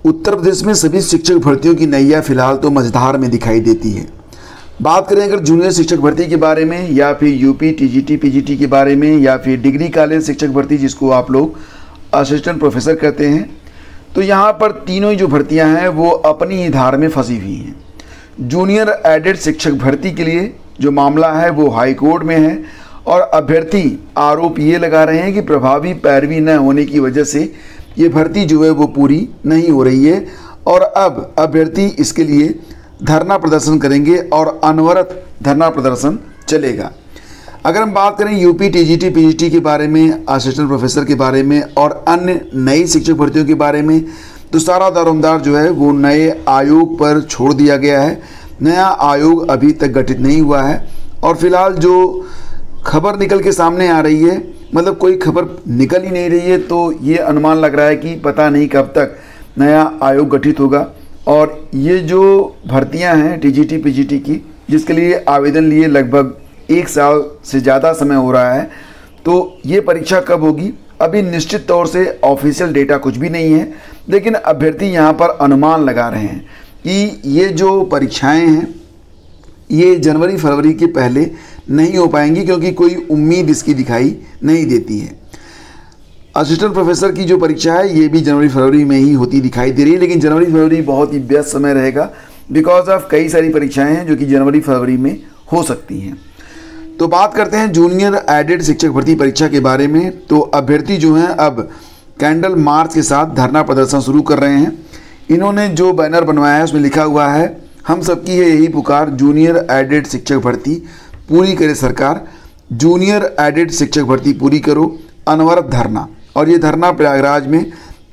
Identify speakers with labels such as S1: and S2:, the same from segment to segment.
S1: उत्तर प्रदेश में सभी शिक्षक भर्तियों की नैया फिलहाल तो मझधार में दिखाई देती है। बात करें अगर जूनियर शिक्षक भर्ती के बारे में या फिर यूपी टीजीटी पीजीटी के बारे में या फिर डिग्री कॉलेज शिक्षक भर्ती जिसको आप लोग असिस्टेंट प्रोफेसर कहते हैं, तो यहाँ पर तीनों ही जो भर्तियाँ हैं वो अपनी ही धार में फंसी हुई हैं। जूनियर एडेड शिक्षक भर्ती के लिए जो मामला है वो हाई कोर्ट में है और अभ्यर्थी आरोप ये लगा रहे हैं कि प्रभावी पैरवी न होने की वजह से ये भर्ती जो है वो पूरी नहीं हो रही है और अब अभ्यर्थी इसके लिए धरना प्रदर्शन करेंगे और अनवरत धरना प्रदर्शन चलेगा। अगर हम बात करें यूपी टीजीटी पीजीटी के बारे में, असिस्टेंट प्रोफेसर के बारे में और अन्य नई शिक्षक भर्तियों के बारे में, तो सारा दारोमदार जो है वो नए आयोग पर छोड़ दिया गया है। नया आयोग अभी तक गठित नहीं हुआ है और फिलहाल जो खबर निकल के सामने आ रही है, मतलब कोई खबर निकल ही नहीं रही है, तो ये अनुमान लग रहा है कि पता नहीं कब तक नया आयोग गठित होगा। और ये जो भर्तियां हैं टीजीटी पीजीटी की, जिसके लिए आवेदन लिए लगभग 1 साल से ज़्यादा समय हो रहा है, तो ये परीक्षा कब होगी अभी निश्चित तौर से ऑफिशियल डेटा कुछ भी नहीं है, लेकिन अभ्यर्थी यहाँ पर अनुमान लगा रहे हैं कि ये जो परीक्षाएं हैं ये जनवरी फरवरी के पहले नहीं हो पाएंगी क्योंकि कोई उम्मीद इसकी दिखाई नहीं देती है। असिस्टेंट प्रोफेसर की जो परीक्षा है ये भी जनवरी फरवरी में ही होती दिखाई दे रही है, लेकिन जनवरी फरवरी बहुत ही व्यस्त समय रहेगा बिकॉज ऑफ कई सारी परीक्षाएं हैं जो कि जनवरी फरवरी में हो सकती हैं। तो बात करते हैं जूनियर एडेड शिक्षक भर्ती परीक्षा के बारे में। तो अभ्यर्थी जो हैं अब कैंडल मार्च के साथ धरना प्रदर्शन शुरू कर रहे हैं। इन्होंने जो बैनर बनवाया है उसमें लिखा हुआ है, हम सबकी है यही पुकार, जूनियर एडेड शिक्षक भर्ती पूरी करे सरकार, जूनियर एडेड शिक्षक भर्ती पूरी करो, अनवरत धरना। और ये धरना प्रयागराज में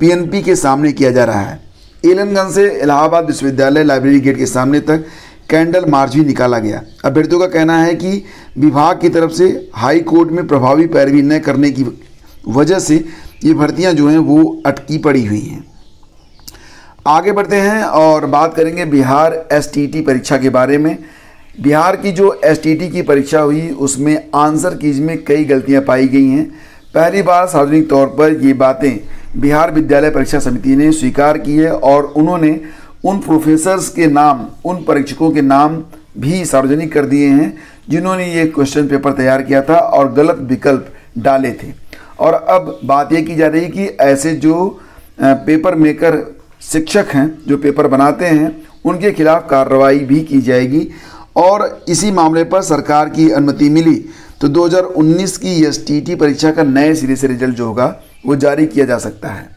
S1: पीएनपी के सामने किया जा रहा है। एलनगंज से इलाहाबाद विश्वविद्यालय लाइब्रेरी गेट के सामने तक कैंडल मार्च भी निकाला गया। अभ्यर्थियों का कहना है कि विभाग की तरफ से हाई कोर्ट में प्रभावी पैरवी न करने की वजह से ये भर्तियां जो हैं वो अटकी पड़ी हुई हैं। आगे बढ़ते हैं और बात करेंगे बिहार एसटीटी परीक्षा के बारे में। बिहार की जो एसटीटी की परीक्षा हुई उसमें आंसर कीज में कई गलतियां पाई गई हैं। पहली बार सार्वजनिक तौर पर ये बातें बिहार विद्यालय परीक्षा समिति ने स्वीकार की है और उन्होंने उन प्रोफेसर्स के नाम, उन परीक्षकों के नाम भी सार्वजनिक कर दिए हैं जिन्होंने ये क्वेश्चन पेपर तैयार किया था और गलत विकल्प डाले थे। और अब बात ये की जा रही है कि ऐसे जो पेपर मेकर शिक्षक हैं जो पेपर बनाते हैं उनके खिलाफ कार्रवाई भी की जाएगी। और इसी मामले पर सरकार की अनुमति मिली तो 2019 की एसटीटी परीक्षा का नए सिरे से रिजल्ट जो होगा वो जारी किया जा सकता है।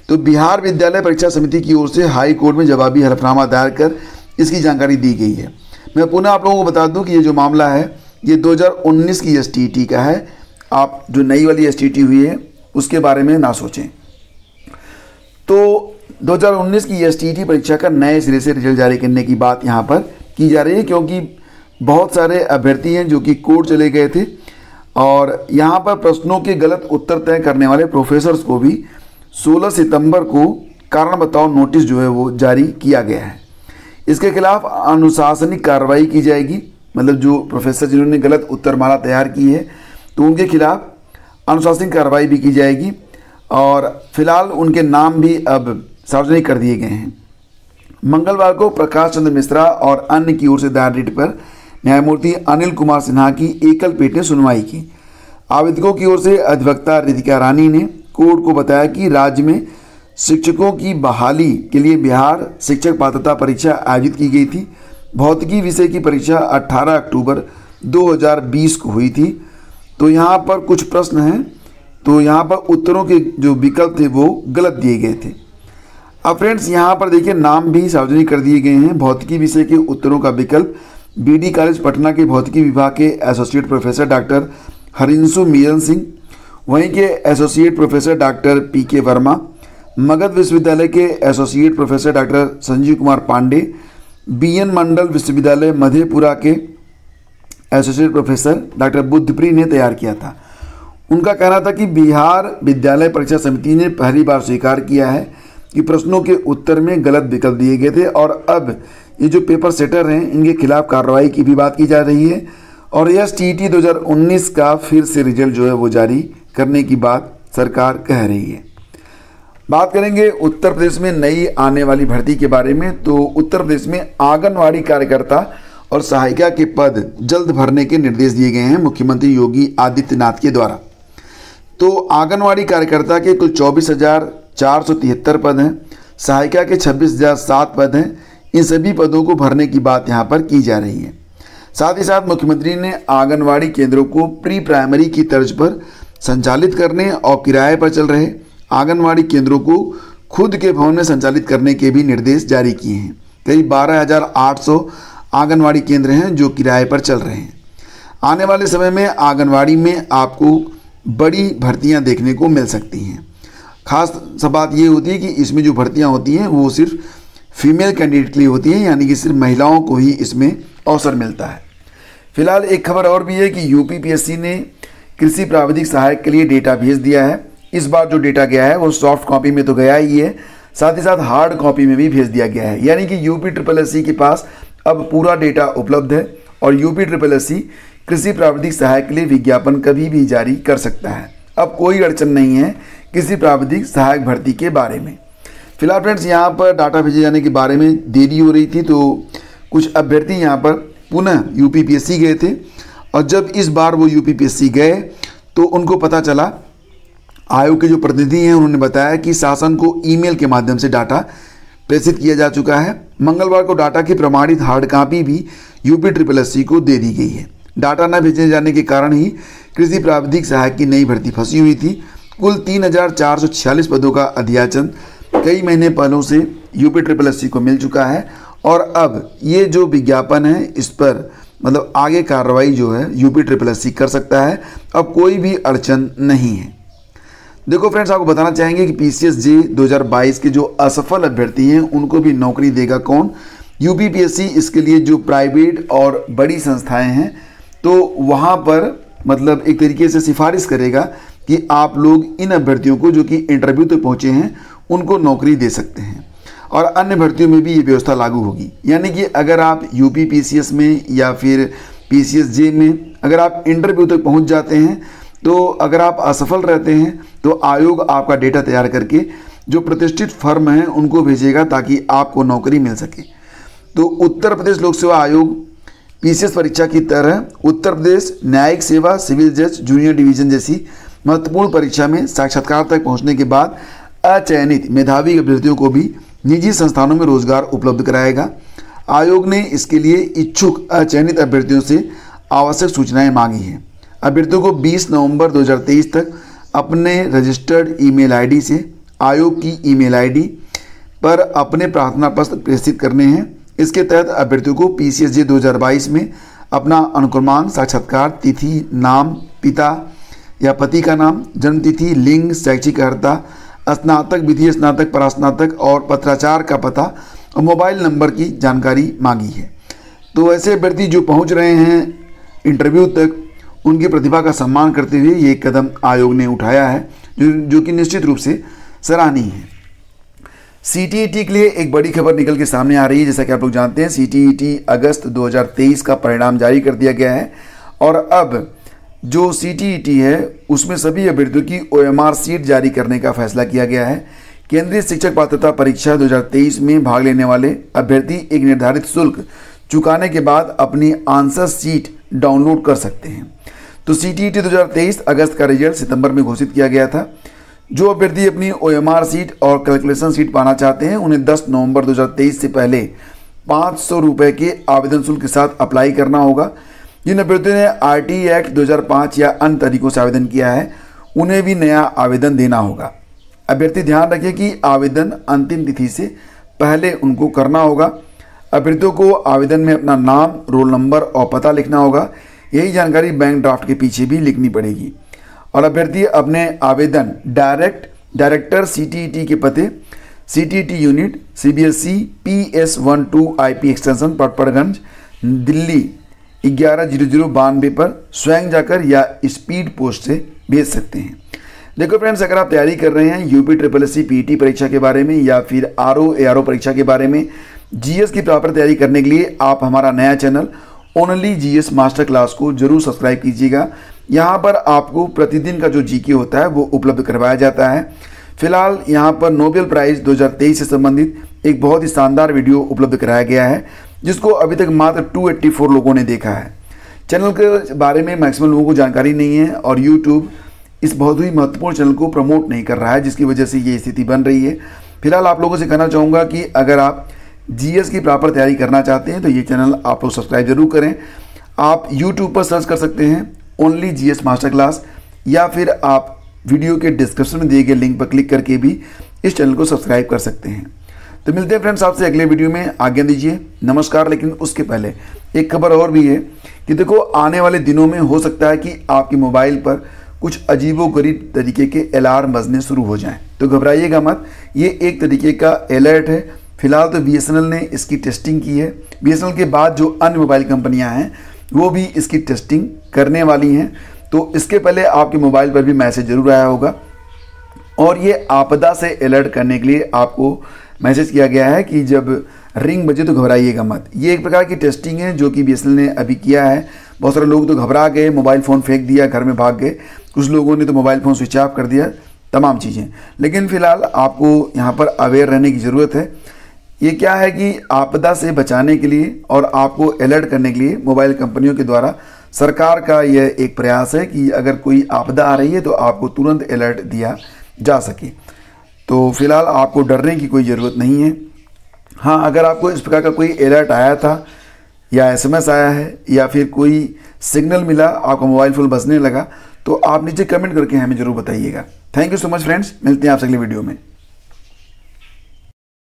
S1: तो बिहार विद्यालय परीक्षा समिति की ओर से हाई कोर्ट में जवाबी हलफनामा दायर कर इसकी जानकारी दी गई है। मैं पुनः आप लोगों को बता दूं कि ये जो मामला है ये 2019 की एसटीटी का है। आप जो नई वाली एसटीटी हुई है उसके बारे में ना सोचें। तो 2019 की एसटीटी परीक्षा का नए सिरे से रिजल्ट जारी करने की बात यहाँ पर की जा रही है क्योंकि बहुत सारे अभ्यर्थी हैं जो कि कोर्ट चले गए थे और यहाँ पर प्रश्नों के गलत उत्तर तय करने वाले प्रोफेसर्स को भी 16 सितंबर को कारण बताओ नोटिस जो है वो जारी किया गया है। इसके खिलाफ अनुशासनिक कार्रवाई की जाएगी, मतलब जो प्रोफेसर जिन्होंने गलत उत्तरमाला तैयार की है तो उनके खिलाफ अनुशासनिक कार्रवाई भी की जाएगी और फिलहाल उनके नाम भी अब सार्वजनिक कर दिए गए हैं। मंगलवार को प्रकाश चंद्र मिश्रा और अन्य की ओर से दायर रिट पर न्यायमूर्ति अनिल कुमार सिन्हा की एकल पीठ ने सुनवाई की। आवेदकों की ओर से अधिवक्ता रितिका रानी ने कोर्ट को बताया कि राज्य में शिक्षकों की बहाली के लिए बिहार शिक्षक पात्रता परीक्षा आयोजित की गई थी। भौतिकी विषय की परीक्षा 18 अक्टूबर 2020 को हुई थी। तो यहाँ पर कुछ प्रश्न हैं, तो यहाँ पर उत्तरों के जो विकल्प थे वो गलत दिए गए थे। अब फ्रेंड्स यहाँ पर देखिए नाम भी सार्वजनिक कर दिए गए हैं। भौतिकी विषय के उत्तरों का विकल्प बीडी कॉलेज पटना के भौतिकी विभाग के associate professor doctor Harinshu Meeran Singh, वहीं के associate professor doctor PK Verma, Magadh विश्वविद्यालय के associate professor doctor Sanjeev Kumar Pandey, BN Mandal विश्वविद्यालय मधेपुरा के एसोसिएट प्रोफेसर डॉक्टर बुद्धप्री ने तैयार किया था। उनका कहना था कि बिहार विद्यालय परीक्षा समिति ने पहली बार स्वीकार किया है कि प्रश्नों के उत्तर में गलत विकल्प दिए गए थे और अब ये जो पेपर सेटर हैं इनके खिलाफ कार्रवाई की भी बात की जा रही है और एसटीटी 2019 का फिर से रिजल्ट जो है वो जारी करने की बात सरकार कह रही है। बात करेंगे उत्तर प्रदेश में नई आने वाली भर्ती के बारे में। तो उत्तर प्रदेश में आंगनवाड़ी कार्यकर्ता और सहायिका के पद जल्द भरने के निर्देश दिए गए हैं मुख्यमंत्री योगी आदित्यनाथ के द्वारा। तो आंगनवाड़ी कार्यकर्ता के कुल 24,473 पद हैं, सहायिका के 26,007 पद हैं। इन सभी पदों को भरने की बात यहाँ पर की जा रही है। साथ ही साथ मुख्यमंत्री ने आंगनवाड़ी केंद्रों को प्री प्राइमरी की तर्ज पर संचालित करने और किराए पर चल रहे आंगनवाड़ी केंद्रों को खुद के भवन में संचालित करने के भी निर्देश जारी किए हैं। करीब 12,800 आंगनवाड़ी केंद्र हैं जो किराए पर चल रहे हैं। आने वाले समय में आंगनवाड़ी में आपको बड़ी भर्तियां देखने को मिल सकती हैं। खास सब बात ये होती है कि इसमें जो भर्तियां होती हैं वो सिर्फ फीमेल कैंडिडेट के लिए होती हैं, यानी कि सिर्फ महिलाओं को ही इसमें अवसर मिलता है। फिलहाल एक खबर और भी है कि यूपीपीएससी ने कृषि प्राविधिक सहायक के लिए डेटा भेज दिया है। इस बार जो डेटा गया है वो सॉफ्ट कॉपी में तो गया ही है, साथ ही साथ हार्ड कॉपी में भी भेज दिया गया है। यानी कि यूपीएससी के पास अब पूरा डेटा उपलब्ध है और यूपीएससी कृषि प्राविधिक सहायक के लिए विज्ञापन कभी भी जारी कर सकता है। अब कोई अड़चन नहीं है कृषि प्राविधिक सहायक भर्ती के बारे में। फिलहाल फ्रेंड्स, यहाँ पर डाटा भेजे जाने के बारे में देरी हो रही थी, तो कुछ अभ्यर्थी यहाँ पर पुनः यूपीपीएससी गए थे और जब इस बार वो यूपीपीएससी गए तो उनको पता चला, आयोग के जो प्रतिनिधि हैं उन्होंने बताया कि शासन को ईमेल के माध्यम से डाटा प्रेषित किया जा चुका है। मंगलवार को डाटा की प्रमाणित हार्ड कॉपी भी यूपीपीएससी को दे दी गई है। डाटा न भेजे जाने के कारण ही कृषि प्राविधिक सहायक की नई भर्ती फंसी हुई थी। कुल 3,446 पदों का अध्याचन कई महीने पहलों से यूपीपीएससी को मिल चुका है और अब ये जो विज्ञापन है इस पर मतलब आगे कार्रवाई जो है यूपीपीएससी कर सकता है। अब कोई भी अड़चन नहीं है। देखो फ्रेंड्स, आपको बताना चाहेंगे कि पीसीएसजे 2022 के जो असफल अभ्यर्थी हैं उनको भी नौकरी देगा कौन। यूपीपीएससी इसके लिए जो प्राइवेट और बड़ी संस्थाएं हैं तो वहां पर मतलब एक तरीके से सिफारिश करेगा कि आप लोग इन अभ्यर्थियों को जो कि इंटरव्यू तक पहुंचे हैं उनको नौकरी दे सकते हैं और अन्य भर्तियों में भी ये व्यवस्था लागू होगी। यानी कि अगर आप यूपीपीसीएस में या फिर पीसीएसजे में अगर आप इंटरव्यू तक पहुंच जाते हैं तो अगर आप असफल रहते हैं तो आयोग आपका डेटा तैयार करके जो प्रतिष्ठित फर्म हैं उनको भेजेगा ताकि आपको नौकरी मिल सके। तो उत्तर प्रदेश लोक सेवा आयोग पीसीएस परीक्षा की तरह उत्तर प्रदेश न्यायिक सेवा सिविल जज जूनियर डिवीजन जैसी महत्वपूर्ण परीक्षा में साक्षात्कार तक पहुंचने के बाद अचयनित मेधावी अभ्यर्थियों को भी निजी संस्थानों में रोजगार उपलब्ध कराएगा। आयोग ने इसके लिए इच्छुक अचयनित अभ्यर्थियों से आवश्यक सूचनाएं मांगी हैं। अभ्यर्थियों को 20 नवंबर 2023 तक अपने रजिस्टर्ड ईमेल आईडी से आयोग की ईमेल आईडी पर अपने प्रार्थना पत्र प्रेषित करने हैं। इसके तहत अभ्यर्थियों को पीसीएसजे 2022 में अपना अनुक्रमांक, साक्षात्कार तिथि, नाम, पिता या पति का नाम, जन्मतिथि, लिंग, शैक्षिक अर्हता, स्नातक, विधि स्नातक, परास्नातक और पत्राचार का पता और मोबाइल नंबर की जानकारी मांगी है। तो ऐसे अभ्यर्थी जो पहुंच रहे हैं इंटरव्यू तक उनकी प्रतिभा का सम्मान करते हुए ये कदम आयोग ने उठाया है जो कि निश्चित रूप से सराहनीय है। सीटीईटी के लिए एक बड़ी खबर निकल के सामने आ रही है। जैसा कि आप लोग जानते हैं सीटीईटी अगस्त 2023 का परिणाम जारी कर दिया गया है और अब जो सीटीईटी है उसमें सभी अभ्यर्थियों की ओएमआर सीट जारी करने का फैसला किया गया है। केंद्रीय शिक्षक पात्रता परीक्षा 2023 में भाग लेने वाले अभ्यर्थी एक निर्धारित शुल्क चुकाने के बाद अपनी आंसर सीट डाउनलोड कर सकते हैं। तो सीटीईटी 2023 अगस्त का रिजल्ट सितंबर में घोषित किया गया था। जो अभ्यर्थी अपनी ओएमआर सीट और कैलकुलेशन सीट पाना चाहते हैं उन्हें 10 नवंबर 2023 से पहले 500 रुपये के आवेदन शुल्क के साथ अप्लाई करना होगा। जिन अभ्यर्थियों ने आरटी एक्ट 2005 या अन्य तरीकों से आवेदन किया है उन्हें भी नया आवेदन देना होगा। अभ्यर्थी ध्यान रखें कि आवेदन अंतिम तिथि से पहले उनको करना होगा। अभ्यर्थियों को आवेदन में अपना नाम, रोल नंबर और पता लिखना होगा। यही जानकारी बैंक ड्राफ्ट के पीछे भी लिखनी पड़ेगी और अभ्यर्थी अपने आवेदन डायरेक्टर सीटीईटी के पते CTET unit CBSE PS12 IP extension Patparganj Delhi 110092 पर स्वयं जाकर या स्पीड पोस्ट से भेज सकते हैं। देखो फ्रेंड्स, अगर आप तैयारी कर रहे हैं यूपीएससी पीटी परीक्षा के बारे में या फिर आरओ परीक्षा के बारे में जीएस की प्रॉपर तैयारी करने के लिए आप हमारा नया channel only GS master class को जरूर सब्सक्राइब कीजिएगा। यहाँ पर आपको प्रतिदिन का जो जीके होता है वो उपलब्ध करवाया जाता है। फिलहाल यहाँ पर नोबेल प्राइज़ 2023 से संबंधित एक बहुत ही शानदार वीडियो उपलब्ध कराया गया है, जिसको अभी तक मात्र 284 लोगों ने देखा है। चैनल के बारे में मैक्सिमम लोगों को जानकारी नहीं है और यूट्यूब इस बहुत ही महत्वपूर्ण चैनल को प्रमोट नहीं कर रहा है, जिसकी वजह से ये स्थिति बन रही है। फिलहाल आप लोगों से कहना चाहूँगा कि अगर आप जीएस की प्रॉपर तैयारी करना चाहते हैं तो ये चैनल आप लोग सब्सक्राइब जरूर करें। आप यूट्यूब पर सर्च कर सकते हैं ओनली जीएस मास्टर क्लास, या फिर आप वीडियो के डिस्क्रिप्शन में दिए गए लिंक पर क्लिक करके भी इस चैनल को सब्सक्राइब कर सकते हैं। तो मिलते हैं फ्रेंड्स आपसे अगले वीडियो में, आज्ञा दीजिए, नमस्कार। लेकिन उसके पहले एक खबर और भी है कि देखो, आने वाले दिनों में हो सकता है कि आपके मोबाइल पर कुछ अजीबोगरीब तरीके के अलार्म बजने शुरू हो जाएं। तो घबराइएगा मत, ये एक तरीके का अलर्ट है। फिलहाल तो बीएसएनएल ने इसकी टेस्टिंग की है। बीएसएनएल के बाद जो अन्य मोबाइल कंपनियां हैं वो भी इसकी टेस्टिंग करने वाली हैं। तो इसके पहले आपके मोबाइल पर भी मैसेज जरूर आया होगा, और ये आपदा से अलर्ट करने के लिए आपको मैसेज किया गया है कि जब रिंग बजे तो घबराइएगा मत। ये एक प्रकार की टेस्टिंग है जो कि बीएसएनएल ने अभी किया है। बहुत सारे लोग तो घबरा गए, मोबाइल फ़ोन फेंक दिया, घर में भाग गए। कुछ लोगों ने तो मोबाइल फ़ोन स्विच ऑफ कर दिया, तमाम चीज़ें। लेकिन फ़िलहाल आपको यहाँ पर अवेयर रहने की ज़रूरत है। ये क्या है कि आपदा से बचाने के लिए और आपको अलर्ट करने के लिए मोबाइल कंपनियों के द्वारा सरकार का यह एक प्रयास है कि अगर कोई आपदा आ रही है तो आपको तुरंत अलर्ट दिया जा सके। तो फिलहाल आपको डरने की कोई ज़रूरत नहीं है। हाँ, अगर आपको इस प्रकार का कोई अलर्ट आया था या एसएमएस आया है या फिर कोई सिग्नल मिला, आपका मोबाइल फ़ोन बजने लगा, तो आप नीचे कमेंट करके हमें ज़रूर बताइएगा। Thank you so much friends, मिलते हैं आपसे अगले वीडियो में।